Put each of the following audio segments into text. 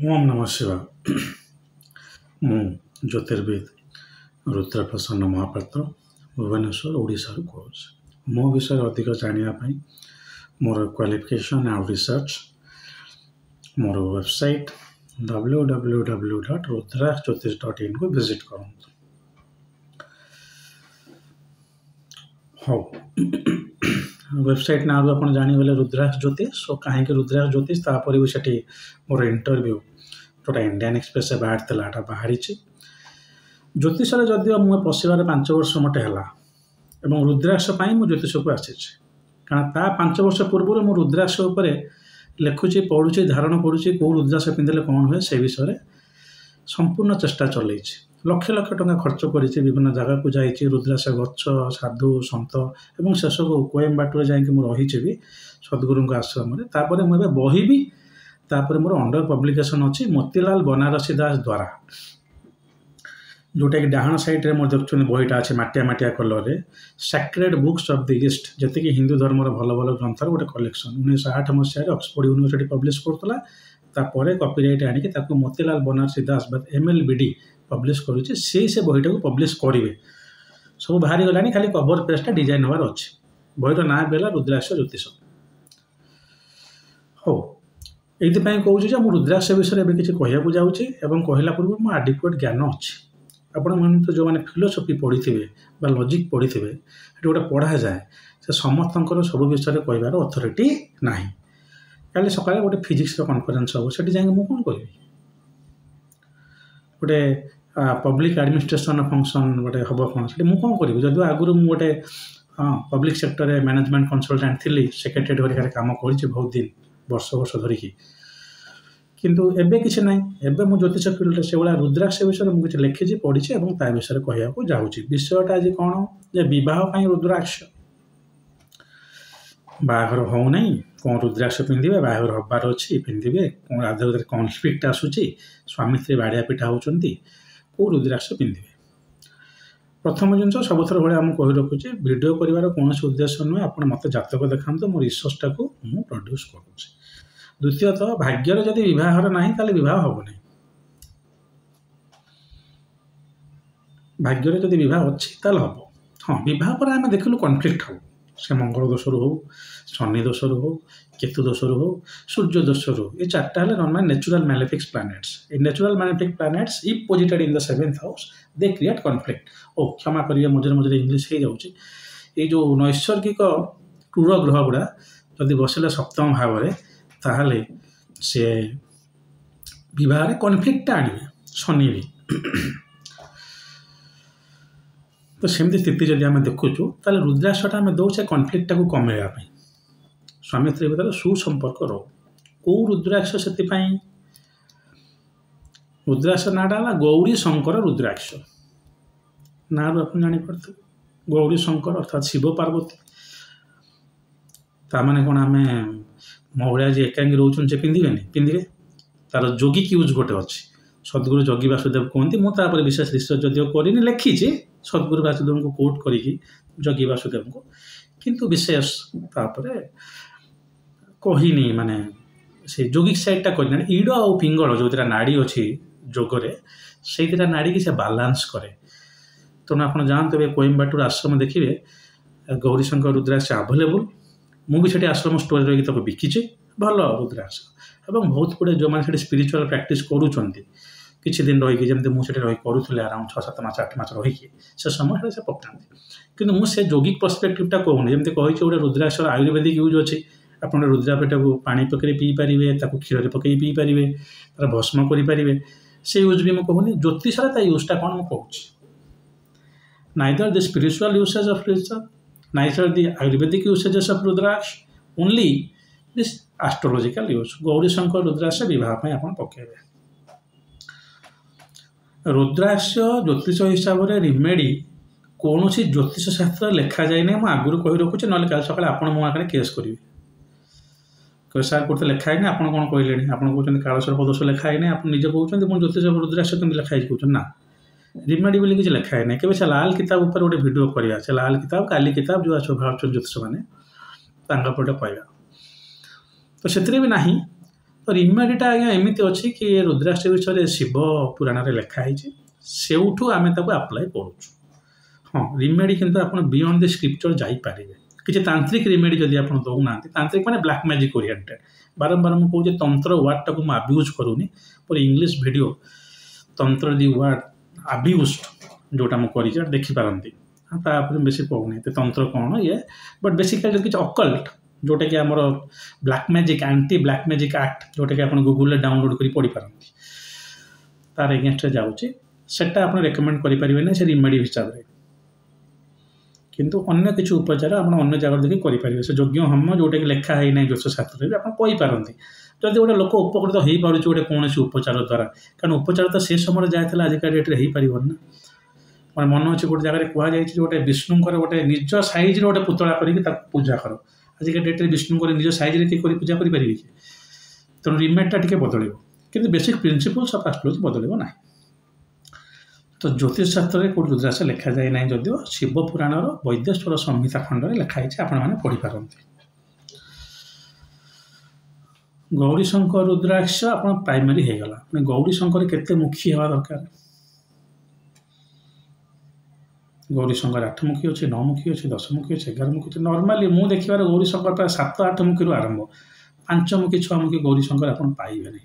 ओम नमः शिवाय। मु ज्योतिर्विद रुद्र प्रसन्न महापात्र भुवनेश्वर ओडिशा कौच मो विषय अधिक जानापी मोर क्वालिफिकेशन एंड रिसर्च मोर वेबसाइट www.rudrajyotish.in को विजिट करूँ। हाँ वेबसाइट ना आप जानीगले रुद्राक्ष ज्योतिष सो कहीं रुद्राक्ष ज्योतिष तापर भी सेठी मोर इंटरव्यू जोटा इंडियन एक्सप्रेस बाहर बाहरी ज्योतिष जदिव मुझे पशिबार 5 वर्ष मटे है रुद्राक्ष मु ज्योतिष को आसी कारण ता 5 वर्ष पूर्व मु रुद्राक्ष लिखुची पढ़ुची धारण करुच्ची कौ रुद्राक्ष पिंधले कौन हुए से विषय संपूर्ण चेष्टा चल लक्ष लक्ष टंका खर्च करी विभिन्न जगह को जाइए रुद्राक्ष गच्छ साधु सत और शेष को कोयम्बाटूर जाकि रही भी सद्गुरु आश्रम मुझे बही भी तापर मोर अंडर पब्लिकेशन अच्छी मोतीलाल बनारसी दास द्वारा जोटा कि डाहाण साइड्रे मोर देखते बहीटा अच्छे मटिया मटिया colour sacred books of the east जी हिंदू धर्म भल भल ग्रंथर गोटे कलेक्शन 1908 मसीह ऑक्सफोर्ड यूनिवर्सिटी पब्लिश करता कॉपीराइट आनिक मोतीलाल बनारसी दास MLBD पब्लिश करुच्चे से बहीटा को पब्लिश करेंगे सब बाहरी गलानी खाली कवर पेजटा डिजाइन हबार अच्छे बहीर ना भी रुद्राक्ष ज्योतिष। हो ये कहूँ जो मुझे रुद्राक्ष विषय में किसी कहूँ जाऊँगी कहला पूर्व मो आडिक्वेट ज्ञान अच्छी आपण तो जो मैंने फिलोसफी पढ़ी थे लॉजिक पढ़ी थे गोटे पढ़ा जाए से समस्त सब विषय कहबार अथॉरिटी ना काली सकाଳେ गोटे फिजिक्स कॉन्फ्रेंस हम से जाए मुझे कौन कह गोटे पब्लिक एडमिनिस्ट्रेशन फंक्शन गोटे हम कौन से मुझे कौन करी जदि आगुरी मुझे गोटे पब्लिक सेक्टर मैनेजमेंट कंसल्टेंट थी सेक्रेटरी काम कर बहुत दिन वर्ष वर्ष धरिकी किंतु एबे किसी ना एबे मु ज्योतिष फील्ड से भाया रुद्राक्ष विषय में मुझे लिखी पढ़ी और विषय कहूँ जाऊँगी विषयटा आज कौन जे बहुत रुद्राक्ष बाहर हो नहीं कौन रुद्राक्ष पिंधे बाहर हबार अच्छी पिंधे कौन आधे कन्फ्लिक्ट आसूची स्वामी स्त्री बाड़िया पिठा होती कौ रुद्राक्ष पिंधे प्रथम जिन सबुथ भाई आम कही रखुच्छे भिडियो कर कौन उद्देश्य नुहे आप मत जातक देखा मो रिसर्चटा को मुझे प्रड्यूस करुच्छे। द्वितीयतः भाग्यर जदि विवाहर ना ताले विवाह हम नहीं भाग्यर जदि विवाह अच्छी ताल हम हाँ विवाह पर आम देखलु कन्फ्लिक्ट हो से मंगल दोषर हो शनि दोषर हो केतु दोषर हो सूर्य दोषर हो ये चार्टा है normal natural malefics planets natural malefic planets if posited in the 7th house they create conflict ओ क्षमा करिए मझे मझे इंग्लीश हो जाऊँगी ये जो नैसर्गिक क्रूर ग्रह गुड़ा जदि बसिले सप्तम भाव में ताहले से विवाह कन्फ्लिक्ट आने शनि भी तो सेमती स्थिति जब आम देखुचु ताले रुद्राक्षटा आम दौचे कन्फ्लिक्टा को कमेवाई स्वामी स्त्री भितर सुसंपर्क रो कौ रुद्राक्ष से रुद्राक्ष नाटा है गौरी शंकर रुद्राक्ष ना आप जापे गौरी शंकर अर्थात शिव पार्वती ताने कौन आम महिला जी एकांगी रोचन से पिंधे तार जोगी यूज गोटे अच्छी सद्गुरु जोगी वासुदेव कहते मुझे विशेष रिसर्च जदिव करी लिखी सद्गुरु वासुदेव को कोट करी जोगी वासुदेव को किंतु विशेष तापर कहनी माने से जोगिक साइडटा करना इड़ आ पिंगल जो नाड़ी अच्छी जोगरे से नाड़ी की से बालांस करे तेणु आप जानते हैं कोयम्बाटूर आश्रम देखिए गौरीशंकर रुद्राक्ष अवेलेबल मुझे आश्रम स्टोर रही बिकीचे भल रुद्राक्ष और बहुत गुड़े जो मैंने स्पिरिचुअल प्रैक्टिस करूँ किसी दिन रही जमी मुझे रही करूँ अराउंड 6-7 मास 8 मास रही से समय से पकाते कि मुझे जोगिक पर्सपेक्टिवटा कहूनी जमी कही गोटे रुद्राक्ष आयुर्वेदिक यूज अच्छी आप रुद्रापेटा को पानी पकड़े पी पारे क्षीर पकई पी पारे तार भस्म करें से यूज भी मुझे कहूनी ज्योतिषर यूजटा कौन मुझे कहूँ neither the spiritual usage of Rudraksha neither the Ayurvedic usages of Rudraksha only this astrological use Gaurishankar Rudraksha विवाह आप पकेबे रुद्राक्ष ज्योतिष हिसाब से रिमेडी कौन ज्योतिष शास्त्र लिखा जाए ना मुझे आगुरी कही रखुच्छे ना कल सकाଳେ आप मो आगे केस करेंगे कह सार कोई लिखाई ना आप कौन कहले आप कहते कालसर्प दोष लिखाई ना आप निजे कहते मुझे ज्योतिष रुद्राक्ष कमी लिखाई कहते ना रिमेडी बोली किसी लिखाई ना केवल से लाल किताब उपर गोटे भिडियो करा से लाल किताब काली किताब जो भाव ज्योतिष मैंने कहवा तो से भी ना तो तो रिमेडीटा आज्ञा एमती अच्छी कि रुद्राक्ष विषय शिव पुराण में लिखाई सेठू आम आप्लाय करूँ। हाँ रिमेडी किंतु आप बियॉन्ड द स्क्रिप्चर जापारे किसी तांत्रिक रिमेडी जदि आप दौना तांत्रिक माने ब्लैक मैजिक ओरिएंटेड बारंबार मुझे कहूँ तंत्र वार्ड टाक मुझे अब्यूज करूनी पर इंग्लिश वीडियो तंत्र दि वार्ड अब्यूज जोटा मुझे देखिपारती बेस कहूनी तंत्र कौन ये बट बेसिकली किसी अकल्ट जोटा कि आमर black magic anti black magic act जोटा कि आप गूगल डाउनलोड कर पढ़ी पारती तार एगेन्स्ट जाऊँगी सेटा आप रेकमेंड करें से रिमेडी हिसाब से किंतु अन्य किसी उपचार आप अन्य जगह देखिए करेंगे से यज्ञ होम जोटा कि लिखा है ना ज्योतिष शास्त्र भी आपंपारती जब गोटे लोक उपकृत हो पारे गोटे कौन उपचार द्वारा कारण उपचार तो से समय जाता आजिका डेट्रे हो पार ना मैं मन अच्छे गोटे जगह कहुई गोटे विष्णुकर गोटे निज सैज गोटे पुतला करके पूजा कर आजिका डेट्रे विष्णुकर निज सैज किए पूजा करेंगे तेणु रिमेडीटा टी बदल कि बेसिक प्रिंसिपल्स ऑफ एस्ट्रोलॉजी बदल ना। तो ज्योतिष शास्त्र में कौट रुद्राक्ष लिखा जाए ना जदिव शिव पुराण वैद्येश्वर संहिता खंड में लिखाई आपने पढ़ी पारती। गौरीशंकर रुद्राक्ष आप प्राइमरी हो गला गौरीशंकर केते मुखी हवा दरकार गौरीशंकर 8 मुखी अच्छे 9 मुखी अच्छे 10 मुखी अच्छे 11 मुखी अच्छे नॉर्मली मु देखिबार गौरीशंकर प्राय 7-8 मुखी रु आरंभ 5 मुखी 6 मुखी गौरीशंकर आप पाइबे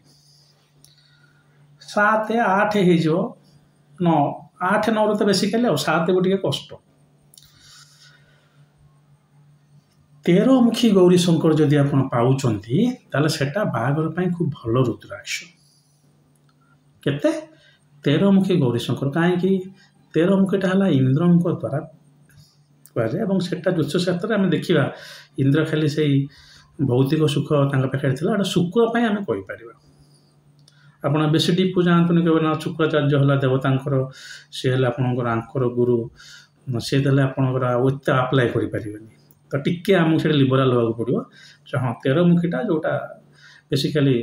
7-8 हो 9 तो बेसिकली 7 को टे कष्ट 13 मुखी गौरीशंकर जदि आप पाउचंती ताले सेटा बाहागर पई खूब भल रुद्राक्ष केते 13 मुखी गौरीशंकर कहीं 13 मुखीटा है इंद्र द्वारा कहुए और सेटा ज्योतिष शास्त्र आम देखा इंद्र खाली से भौतिक सुख पाखे था शुक्र पर आम कहीपर आप बेस डीप को जातुनि कह ना शुक्राचार्य है देवतांकर सी है आपंकर आंकर गुरु सी देते आपंकर एत आप्लाय करें तो टिके आमको से लिबराल होगा पड़ो हाँ 13 मुखीटा जोटा बेसिकली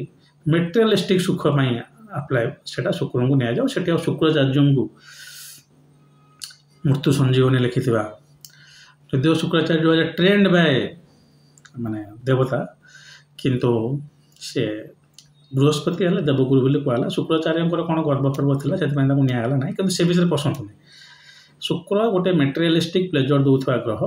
मेटेरियलिस्टिक सुख आप्लाय से शुक्र को नि जाऊ से शुक्राचार्य को मृत्यु संजीवनी लिखि यदिव शुक्राचार्य ट्रेंड बाय माने देवता किंतु से बृहस्पति है देवगुरु बोली कहला शुक्राचार्य कौन गर्वपर्व थी से निगला ना कि से विषय पसंद नहीं शुक्र गोटे मेटेरियलिस्टिक प्लेजर दौरा ग्रह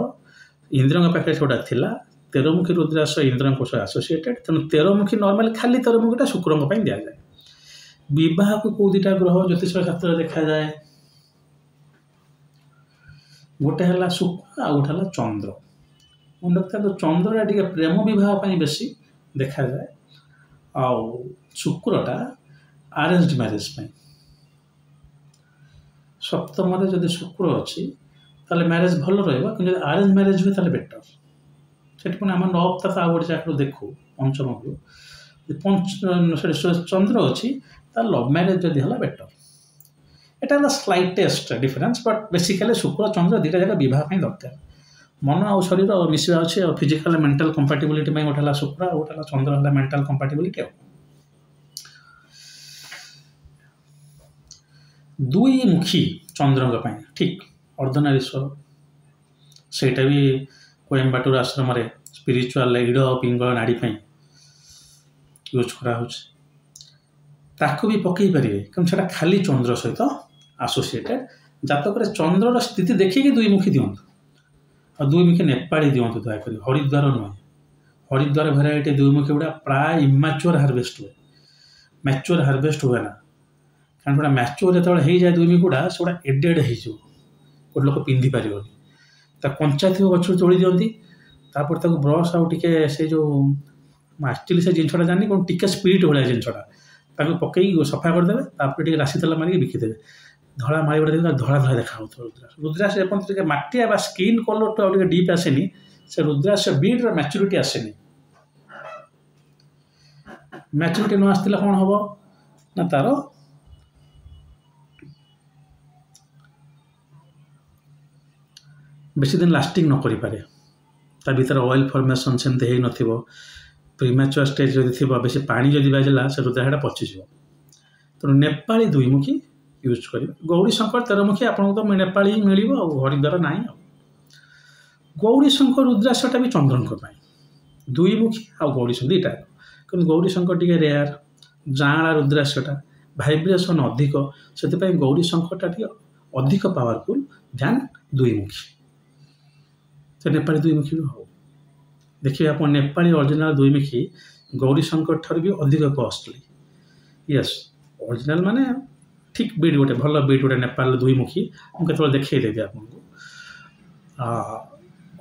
इंद्र पाखे जोटा था 13 मुखी रुद्राक्ष इंद्र सह आसोसीएटेड तेणु 13 मुखी नॉर्मल खाली 13 मुखीटा शुक्र दि जाए बह को कौ 2टा ग्रह ज्योतिष शास्त्र देखा जाए गोटे है शुक्र आ गोटे है चंद्र मन रखता तो चंद्रटा टी प्रेम बहुत बेसी देखा जाए आ शुक्रटा अरेंज्ड मैरेज सप्तम जदि शुक्र अच्छी ताले मैरेज भल रही अरेंज मैरेज हुए ताले बेटर से आम नवता तो आगे चाकू देखू पंचम को चंद्र अच्छी लव मैरेज जदि है बेटर यहाँ स्लाइटेस्ट डिफरेंस बट बेसिकली शुक्र चंद्र 2टा जगह बहुत दरकार मन आ शरीर मिसवा अच्छे और फिजिकल मेंटल कंपैटिबिलिटी में गोटे शुक्र गोटे चंद्र है मेंटल कंपैटिबिलिटी दुई मुखी चंद्र ठीक अर्धनारीश्वर सेटा भी कोयम्बाटूर आश्रम स्पिरिचुअल इड़ पिंगल नाड़ी यूज कराऊँ भी पकई पारे क्योंकि खाली चंद्र सहित आसोसीएटेड जातक चंद्रर स्थिति देखिए 2 मुखी दिंतु और 2 मुखी नेपाली दिंतु दयाकोरी हरिद्वार नुहे हरिद्वार भेराइटी 2 मुखी गुड़ा प्राय इम्याच्योर हार्वेस्ट हुए मैच्योर हार्वेस्ट हुए ना कारण गोटा मैच्योर जो हो जाए 2 मुखी गुड़ा से गोटा एडेड हो गोटे लोक पिंधि पार कंचा थी गच तोड़ी दिखती तापर ब्रश आउे से जो एक्चुअली से जिनटा जानी कौन टी स्पिरिट भाया जिनटा पकई सफा करदे राशि तेल मारिक बिकिदे धड़ा मारी गुड़ा धड़ा धड़ा देखा रुद्राक्ष रुद्राक्ष एपर्यंत मटिया स्किन कलर तो डीप आसेनी से रुद्राक्ष बीड्र मैच्योरिटी आसेनी मैच्योरिटी न आसला कौन हम ना तार बेसी दिन लास्टिंग न करि पारे ता भीतर ऑयल फॉर्मेशन सेमते हे नथिबो प्रीमैच्योर स्टेज जदि थिबो बेसी पानी जदि बाजला से रुद्राक्षटा पचिଯିବ तेणु नेपाली 2 मुखी यूज करेंगे गौरी शंकर 13 मुखी आपको तो नेपाली ही मिल हरिद्वार ना गौरी शंकर रुद्राक्षटा भी चंद्रन 2 मुखी आ गौरी शंकर 2टा କିନ୍ତୁ ଗୌରୀଶଙ୍କର ଟିକେ ରେୟାର ଜାଁଳା ରୁଦ୍ରାକ୍ଷଟା ଭାଇବ୍ରେସନ୍ ଅଧିକ, ସେଥିପାଇଁ ଗୌରୀଶଙ୍କରଟା ଟିକେ ଅଧିକ ପାୱାରଫୁଲ୍ ଧ୍ୟାନ ଦୁଇମୁଖୀ। ସେ ନେପାଳୀ ଦୁଇମୁଖୀ ବି ହଉ, ଦେଖିବେ ଆପଣ ନେପାଳୀ ଅରିଜିନାଲ ଦୁଇମୁଖୀ ଗୌରୀଶଙ୍କର ଠାରୁ ବି ଅଧିକ କଷ୍ଟଲି। ୟେସ୍, ଅରିଜିନାଲ ମାନେ ଠିକ୍ ବିଟ୍ ଗୋଟେ ଭଲ ବିଟ୍ ଗୋଟେ ନେପାଳର ଦୁଇମୁଖୀ ମୁଁ କେତେବେଳେ ଦେଖେଇଦେବି ଆପଣଙ୍କୁ।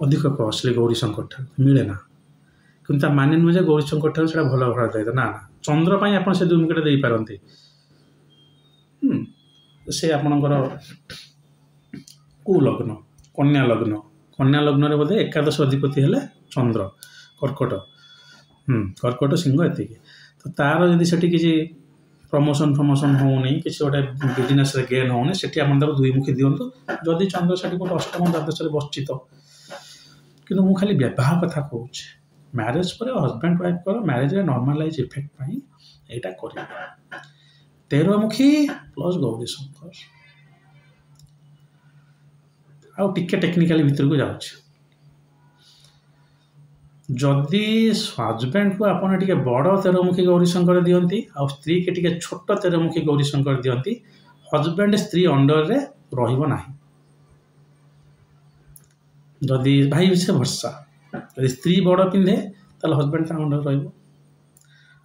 ଅଧିକ କଷ୍ଟଲି ଗୌରୀଶଙ୍କର ଠାରୁ ମିଳେ ନା, କିନ୍ତୁ ତା ମାନେ ନୁହେଁ ଯେ ଗୌରୀଶଙ୍କର ଠାରୁ ସେଇଟା ଭଲ ଭଡ଼ା ଦେଇଥାଏ ନା ନା। ଚନ୍ଦ୍ର ପାଇଁ ଆପଣ ସେ ଦୁଇମୁଖୀଟା ଦେଇପାରନ୍ତି। ସେ ଆପଣଙ୍କର କେଉଁ ଲଗ୍ନ? କନ୍ୟା ଲଗ୍ନ। କନ୍ୟା ଲଗ୍ନରେ ବୋଧେ ଏକାଦଶ ଅଧିପତି ହେଲେ ଚନ୍ଦ୍ର, କର୍କଟ। କର୍କଟ ସିଂହ ଏତିକି। ତ ତାର ଯଦି ସେଠି କିଛି ପ୍ରମୋସନ୍ ହେଉନି, କିଛି ଗୋଟେ ବିଜନେସ୍ରେ ଗେନ୍ ହେଉନି, ସେଠି ଆପଣ ତାକୁ ଦୁଇମୁଖୀ ଦିଅନ୍ତୁ। ଯଦି ଚନ୍ଦ୍ର ସେଠି ଗୋଟେ ଅଷ୍ଟମ ଦ୍ୱାଦଶରେ ବସିଛି ତ। କିନ୍ତୁ ମୁଁ ଖାଲି ବିବାହ କଥା କହୁଛି, ମ୍ୟାରେଜ୍ ପରେ ହଜବ୍ୟାଣ୍ଡ ୱାଇଫ୍ଙ୍କର ମ୍ୟାରେଜ୍ରେ ନର୍ମାଲାଇଜ୍ ଇଫେକ୍ଟ ପାଇଁ ଏଇଟା କରିବେ। 13 ମୁଖୀ ପ୍ଲସ୍ ଗୌରୀଶଙ୍କର। ଆଉ ଟିକେ ଟେକ୍ନିକାଲି ଭିତରକୁ ଯାଉଛି, ଯଦି ହଜବ୍ୟାଣ୍ଡକୁ ଆପଣ ଟିକେ ବଡ଼ 13 ମୁଖୀ ଗୌରୀଶଙ୍କର ଦିଅନ୍ତି ଆଉ ସ୍ତ୍ରୀକି ଟିକେ ଛୋଟ 13 ମୁଖୀ ଗୌରୀଶଙ୍କର ଦିଅନ୍ତି, ହଜବ୍ୟାଣ୍ଡ ସ୍ତ୍ରୀ ଅଣ୍ଡରରେ ରହିବ ନାହିଁ। ଯଦି ଭାଇ ସେ ବର୍ଷା, ଯଦି ସ୍ତ୍ରୀ ବଡ଼ ପିନ୍ଧେ ତାହେଲେ ହଜବ୍ୟାଣ୍ଡ ତା ଅଣ୍ଡର ରହିବ।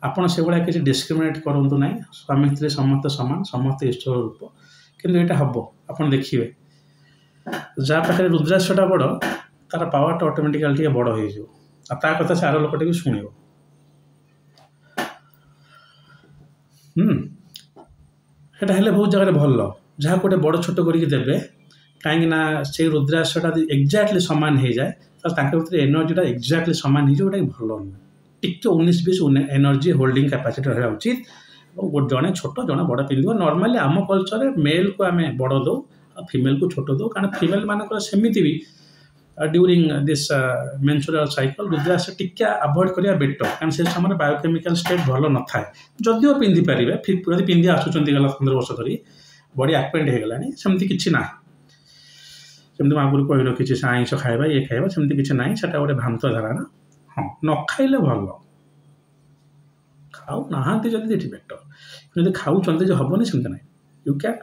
ଆପଣ ସେଭଳିଆ କିଛି ଡିସ୍କ୍ରିମିନେଟ୍ କରନ୍ତୁ ନାହିଁ। ସ୍ୱାମୀ ସ୍ତ୍ରୀ ସମସ୍ତେ ସମାନ, ସମସ୍ତେ ଈଶ୍ୱର ରୂପ। କିନ୍ତୁ ଏଇଟା ହେବ, ଆପଣ ଦେଖିବେ ଯାହା ପାଖରେ ରୁଦ୍ରାକ୍ଷଟା ବଡ଼ ତାର ପାୱାରଟା ଅଟୋମେଟିକାଲି ଟିକେ ବଡ଼ ହେଇଯିବ, ଆଉ ତା କଥା ସେ ଆର ଲୋକଟେ ବି ଶୁଣିବ। ସେଟା ହେଲେ ବହୁତ ଜାଗାରେ ଭଲ, ଯାହାକୁ ଗୋଟେ ବଡ଼ ଛୋଟ କରିକି ଦେବେ, କାହିଁକି ନା ସେଇ ରୁଦ୍ରାକ୍ଷଟା ଯଦି ଏକ୍ଜାକ୍ଟଲି ସମାନ ହେଇଯାଏ ତାହେଲେ ତାଙ୍କ ଭିତରେ ଏନର୍ଜିଟା ଏକ୍ଜାକ୍ଟଲି ସମାନ ହେଇଯିବ, ଯୋଉଟା ଭଲ ନୁହେଁ। ଟିକେ 19-20 ଏନର୍ଜି ହୋଲ୍ଡିଂ କାପାସିଟି ରହିବା ଉଚିତ। ଏବଂ ଜଣେ ଛୋଟ ଜଣେ ବଡ଼ ପିନ୍ଧିବ। ନର୍ମାଲି ଆମ କଲଚରରେ ମେଲ୍କୁ ଆମେ ବଡ଼ ଦେଉ ଆଉ ଫିମେଲ୍କୁ ଛୋଟ ଦେଉ, କାରଣ ଫିମେଲ୍ ମାନଙ୍କର ସେମିତି ବି ड्यूरिंग दिस मेन्सुराल साइकल रुद्राक्ष टिके अवॉइड करिया बेटर, कारण से समय बायोकेमिकल स्टेट भल न थाए। जदिओ पिंधि पारे फिर पिंधि आसुँच गला 15 वर्ष धरी बॉडी एक्वेंट हो गलानी, सेमती किसी ना सेमती आगुरी कही रखी से आइंस खाଇବା ये खाଇବା सेमती किसी ना, से गोटे भ्रांत धारणा। हाँ न खाइले भल, खाऊ ना जब बेटर, जब खाऊँ हेनी सेमती ना यू कैन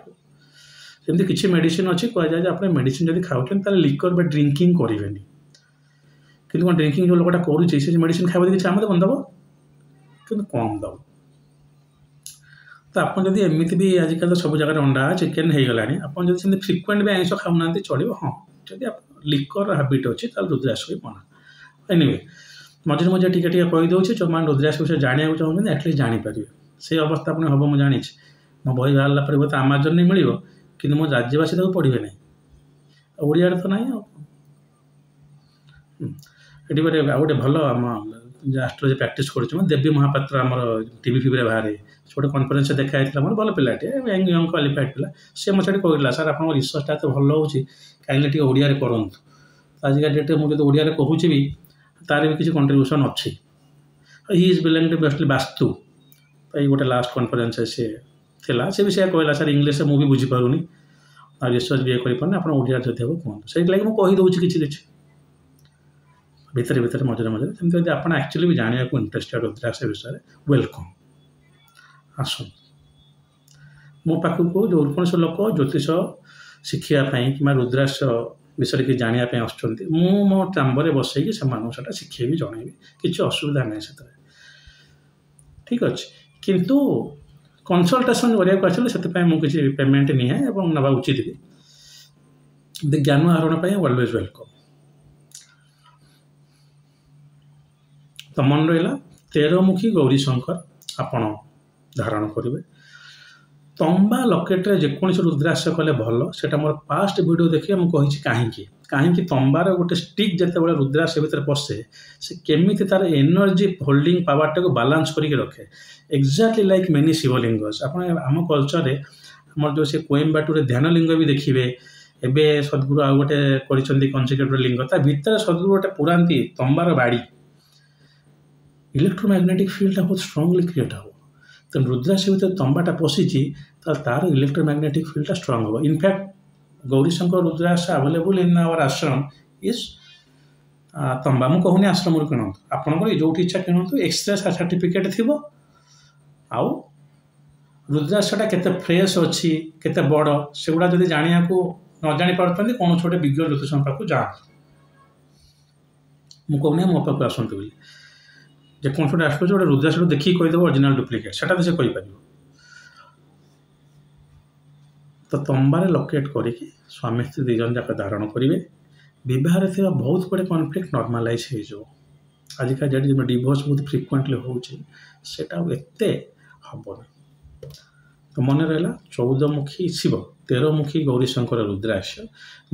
सेमती किसी मेडिसिन अच्छी कहुए आप मेडिसिन जब खाऊँ लिकर बा ड्रिंकिंग करेंगे, कि ड्रिंकिंग जो लोकटा करुचे मेडिसिन खावा देखिए आम बंद कि कम दब। तो आप जब एमती भी आजिकल तो सब जगह अंडा चिकेन हो गला, आपड़ जब फ्रिक्वेंट भी आइंस खाऊना चलो। हाँ जब आप लिकर हाबिट अच्छी रुद्राक्ष भी मना। एनिवे मझे मझे टी कहीदे जो मैंने रुद्राक्ष विषय जाना चाहते एटलिस्ट जानीपर से अवस्था अपने हम मुझे जानी मो बही बाहर पर आमाजन नहीं मिल कि मो राज्यवासी तक पढ़े ना ओडिया तो ना। ये गोटे भल आम एस्ट्रोलॉजी प्रैक्टिस कर देवी महापात्र आम टीवी फिवी बाहर गोटे कन्फरेन्स देखा मोर भल पिलाटे यंग क्वालिफाइड पिला सी मत कहला सर आप रिसर्चटा तो भल हो कहीं ओडिया करूँ। आजिका डेट में मुझे ओडिया कहूँ भी तार भी किसी कंट्रीब्यूशन अच्छी। ही इज बिलोंग टू बेस्टली वास्तु ये गोटे लास्ट कन्फरेन्स सी थिला से भी से कहला सर इंग्लीश मुझे बुझीपारूनी आ रिसर्च भी कर आप ओडिया जब कहूँ से लगे मुझे कहीदे किसी भितर भितर मझे मझे जमी आप एक्चुअली भी जाना इंटरेस्टेड रुद्राक्ष विषय वेलकम आस मो पाखक जो कौन लोक ज्योतिष शिखापी कि रुद्राक्ष विषय कि जानापी आसुँच मो चांबर बसैकी से शिखेबी जनइबी किसी असुविधा नहीं से ठीक अच्छे। किंतु कंसल्टेशन करने से मुझे पेमेंट निए और नवा उचित भी ज्ञान आहरण ऑलवेज वेलकम। तो मन रहा 13 मुखी गौरी शंकर आपण धारण करेंगे। तंबा लकेट्रे जेकोसी रुद्राक्ष कले भल सेटा मोर पास्ट वीडियो देखिए मुझे कहीं तंबार गोटे स्टिक जिते बड़े रुद्राक्ष भीतर पशे से केमिति तार एनर्जी होल्डिंग पावर टाक बालांस करके रखे एक्जाक्टली लाइक मेनी शिवलिंगस। आम कल्चर आम जो से कोयम्बाटूर ध्यान लिंग भी देखिए एवं सद्गुरु आ गोटे कनसेक्रेटिव लिंग ता भीतर सद्गुरु गोटे पुरांती तंबार बाड़ी इलेक्ट्रोमैग्नेटिक फील्ड बहुत स्ट्रांगली क्रिएट हो। तो रुद्राक्ष भीतर तंबाटा पशिची तार इलेक्ट्रोमैग्नेटिक फील्ड स्ट्रांग हो। In fact Gaurishankar rudraksha available in our ashram is ତମ୍ବା ମୁଁ କହୁନି ଆଶ୍ରମରୁ କିଣନ୍ତୁ, ଆପଣଙ୍କର ଯେଉଁଠି ଇଚ୍ଛା କିଣନ୍ତୁ, ଏକ୍ସରେ ସାର୍ଟିଫିକେଟ୍ ଥିବ। ଆଉ ରୁଦ୍ରାକ୍ଷଟା କେତେ ଫ୍ରେଶ୍ ଅଛି, କେତେ ବଡ଼, ସେଗୁଡ଼ା ଯଦି ଜାଣିବାକୁ ନ ଜାଣିପାରୁଛନ୍ତି କୌଣସି ଗୋଟେ ବିଜ୍ଞ ଜ୍ୟୋତିଷଙ୍କ ପାଖକୁ ଯାଆନ୍ତୁ। ମୁଁ କହୁନି ମୋ ପାଖକୁ ଆସନ୍ତୁ ବୋଲି। ଯେକୌଣସି ଗୋଟେ ଆସୁଛି ଗୋଟେ ରୁଦ୍ରାକ୍ଷରୁ ଦେଖିକି କହିଦେବ ଅରିଜିନାଲ୍ ଡୁପ୍ଲିକେଟ୍, ସେଟା ତ ସେ କହିପାରିବ। ତ ତମ୍ବାରେ ଲକେଟ୍ କରିକି ସ୍ୱାମୀ ସ୍ତ୍ରୀ 2 ଜଣ ଯାକ ଧାରଣ କରିବେ। ବିବାହରେ ଥିବା ବହୁତ ଗୁଡ଼ିଏ କନଫ୍ଲିକ୍ଟ ନର୍ମାଲାଇଜ୍ ହେଇଯିବ। ଆଜିକା ଡେଟ୍ରେ ଯେମିତି ଡିଭୋର୍ସ ବହୁତ ଫ୍ରିକ୍ୱେଣ୍ଟଲି ହେଉଛି, ସେଇଟା ଆଉ ଏତେ ହେବନି। ତ ମନେ ରହିଲା 14ମୁଖୀ ଶିବ, 13ମୁଖୀ ଗୌରୀଶଙ୍କର ରୁଦ୍ରାକ୍ଷ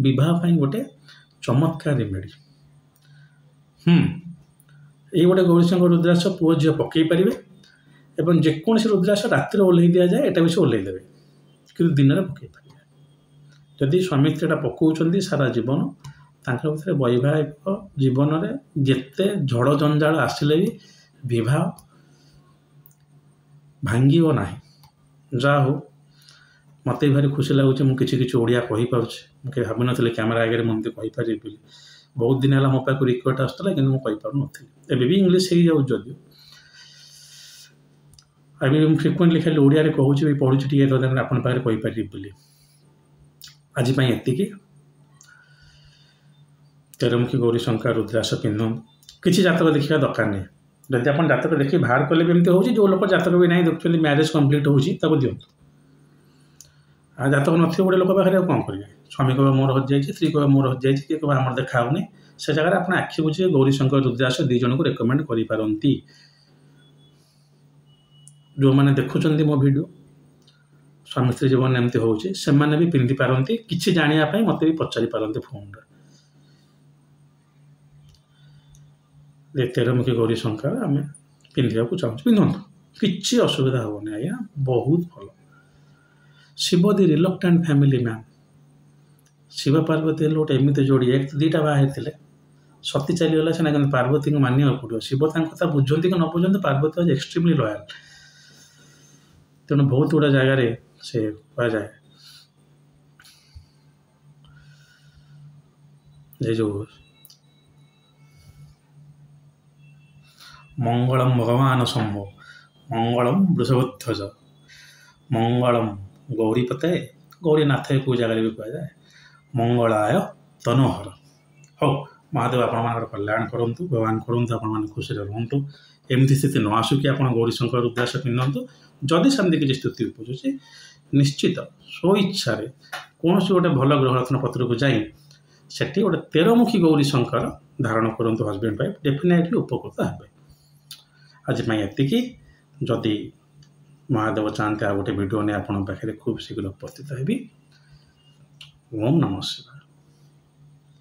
ବିବାହ ପାଇଁ ଗୋଟେ ଚମତ୍କାର ରେମେଡି। ଏଇ ଗୋଟେ ଗୌରୀଶଙ୍କର ରୁଦ୍ରାକ୍ଷ ପୁଅ ଝିଅ ପକାଇ ପାରିବେ ଏବଂ ଯେକୌଣସି ରୁଦ୍ରାକ୍ଷ ରାତିରେ ଓହ୍ଲେଇ ଦିଆଯାଏ, ଏଟା ବି ସେ ଓହ୍ଲେଇ ଦେବେ, କିନ୍ତୁ ଦିନରେ ପକାଇ ପାରିବେ। ଯଦି ସ୍ୱାମୀ ସ୍ତ୍ରୀଟା ପକାଉଛନ୍ତି ସାରା ଜୀବନ, ତାଙ୍କ ଭିତରେ ବୈବାହିକ ଜୀବନରେ ଯେତେ ଝଡ଼ ଜଞ୍ଜାଳ ଆସିଲେ ବି ବିବାହ ଭାଙ୍ଗିବ ନାହିଁ। ଯାହା ହଉ, ମୋତେ ବି ଭାରି ଖୁସି ଲାଗୁଛି ମୁଁ କିଛି ଓଡ଼ିଆ କହିପାରୁଛି। ମୁଁ କେବେ ଭାବିନଥିଲି କ୍ୟାମେରା ଆଗରେ ମୁଁ ଏମିତି କହିପାରିବି ବୋଲି। ବହୁତ ଦିନ ହେଲା ମୋ ପାଖକୁ ରିକ୍ୱେଷ୍ଟ ଆସୁଥିଲା, କିନ୍ତୁ ମୁଁ କହିପାରୁନଥିଲି। ଏବେ ବି ଇଂଲିଶ ହେଇଯାଉଛି ଯଦିଓ, ଏବେ ମୁଁ ଫ୍ରିକ୍ୱେଣ୍ଟଲି ଖାଲି ଓଡ଼ିଆରେ କହୁଛି, ବି ପଢ଼ୁଛି ଟିକେ ଆପଣଙ୍କ ପାଖରେ କହିପାରିବି ବୋଲି। ଆଜି ପାଇଁ ଏତିକି। 13ମୁଖୀ ଗୌରୀଶଙ୍କର ରୁଦ୍ରାକ୍ଷ ପିନ୍ଧନ୍ତୁ। କିଛି ଜାତକ ଦେଖିବା ଦରକାର ନାହିଁ। ଯଦି ଆପଣ ଜାତକ ଦେଖି ବାହାର କଲେ ବି ଏମିତି ହେଉଛି, ଯେଉଁ ଲୋକ ଜାତକ ବି ନାହିଁ ଦେଖୁଛନ୍ତି ମ୍ୟାରେଜ୍ କମ୍ପ୍ଲିଟ୍ ହେଉଛି, ତାକୁ ଦିଅନ୍ତୁ। ଆଉ ଜାତକ ନଥିବ ଗୋଟେ ଲୋକ ପାଖରେ ଆଉ କ'ଣ କରିବେ? ସ୍ୱାମୀ କହିବ ମୋର ହଜିଯାଇଛି, ସ୍ତ୍ରୀ କହିବ ମୋର ହଜିଯାଇଛି, କିଏ କହିବ ଆମର ଦେଖା ହେଉନି। ସେ ଜାଗାରେ ଆପଣ ଆଖି ବୁଝିବେ ଗୌରୀଶଙ୍କର ରୁଦ୍ରାକ୍ଷ 2 ଜଣଙ୍କୁ ରେକମେଣ୍ଡ କରିପାରନ୍ତି। ଯେଉଁମାନେ ଦେଖୁଛନ୍ତି ମୋ ଭିଡ଼ିଓ, ସ୍ୱାମୀ ସ୍ତ୍ରୀ ଜୀବନ ଏମିତି ହେଉଛି, ସେମାନେ ବି ପିନ୍ଧିପାରନ୍ତି। କିଛି ଜାଣିବା ପାଇଁ ମୋତେ ବି ପଚାରିପାରନ୍ତି ଫୋନ୍ରେ। 13ମୁଖୀ ଗୌରୀଶଙ୍କର ଆମେ ପିନ୍ଧିବାକୁ ଚାହୁଁଛୁ, ପିନ୍ଧନ୍ତୁ, କିଛି ଅସୁବିଧା ହେବନି ଆଜ୍ଞା, ବହୁତ ଭଲ। ଶିବ ଦି ରିଲକ୍ଟାଣ୍ଟ ଫ୍ୟାମିଲି ମ୍ୟାନ୍। ଶିବ ପାର୍ବତୀ ହେଲେ ଗୋଟେ ଏମିତି ଯୋଡ଼ି, 2ଟା ବାହା ହେଇଥିଲେ, ସତୀ ଚାଲିଗଲା ସିନା, କିନ୍ତୁ ପାର୍ବତୀଙ୍କୁ ମାନିବାକୁ ପଡ଼ିବ। ଶିବ ତାଙ୍କ କଥା ବୁଝନ୍ତି କି ନ ବୁଝନ୍ତି, ପାର୍ବତୀ ହେଉଛି ଏକ୍ସଟ୍ରିମଲି ଲୟାଲ୍। ତେଣୁ ବହୁତ ଗୁଡ଼ା ଜାଗାରେ ସେ କୁହାଯାଏ ଯେ ଯେଉଁ ମଙ୍ଗଳମ୍ ଭଗବାନ ଶମ୍ଭୋ, ମଙ୍ଗଳମ୍ ବୃଷଭଧ୍ୱଜ, ମଙ୍ଗଳମ୍ ଗୌରୀପତେ, ଗୌରୀନାଥ କେଉଁ ଜାଗାରେ ବି କୁହାଯାଏ, ମଙ୍ଗଳାୟ ତନୋହର। ହଉ, ମହାଦେବ ଆପଣମାନଙ୍କର କଲ୍ୟାଣ କରନ୍ତୁ, ଭଗବାନ କରନ୍ତୁ ଆପଣମାନେ ଖୁସିରେ ରୁହନ୍ତୁ। ଏମିତି ସ୍ଥିତି ନ ଆସୁକି ଆପଣ ଗୌରୀଶଙ୍କର ରୁଦ୍ରାକ୍ଷ ପିନ୍ଧନ୍ତୁ। ଯଦି ସେମିତି କିଛି ସ୍ଥିତି ଉପୁଜୁଛି, ନିଶ୍ଚିତ ସ୍ୱଇଚ୍ଛାରେ କୌଣସି ଗୋଟେ ଭଲ ଗ୍ରହରତ୍ନ ପତ୍ରକୁ ଯାଇ ସେଠି ଗୋଟେ 13ମୁଖୀ ଗୌରୀଶଙ୍କର ଧାରଣ କରନ୍ତୁ। ହଜବେଣ୍ଡ ୱାଇଫ୍ ଡେଫିନେଟଲି ଉପକୃତ ହେବେ। ଆଜି ପାଇଁ ଏତିକି। ଯଦି ମହାଦେବ ଚାହାନ୍ତି ଆଉ ଗୋଟେ ଭିଡ଼ିଓ ନେଇ ଆପଣଙ୍କ ପାଖରେ ଖୁବ୍ ଶୀଘ୍ର ଉପସ୍ଥିତ ହେବି। ଓମ୍ ନମଃ ଶିବାୟ।